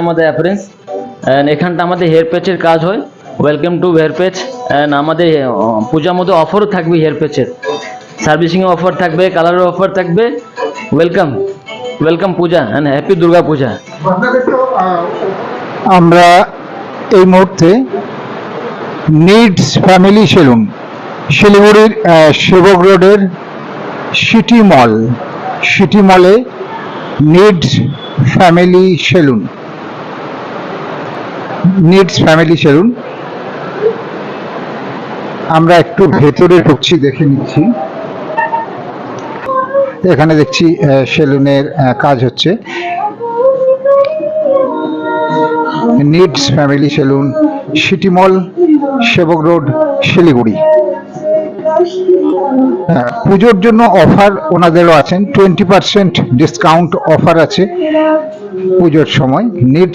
আমাদের অ্যাপারেন্স এন্ড এখানটা আমাদের হেয়ার প্যাচের কাজ হয়। Welcome to hair patch. And আমাদের পূজার মধ্যে অফারও থাকবে, হেয়ার প্যাচের সার্ভিসিং এর অফার থাকবে, কালারের অফার থাকবে। Welcome welcome Puja and happy Durga Puja. আমরা এই মুহূর্তে নিডস ফ্যামিলি সেলুন, শিলিগুড়ির সেবক রোডের সিটি মলে নিডস ফ্যামিলি সেলুন। আমরা একটু ভেতরে ঢুকছি, দেখে নিচ্ছি। এখানে দেখছি সেলুনের কাজ হচ্ছে। নিডস ফ্যামিলি সেলুন, সিটি মল, সেবক রোড, শিলিগুড়ি। পুজোর জন্য অফার ওনাদেরও আছেন, 20% ডিসকাউন্ট অফার আছে পুজোর সময়। নিড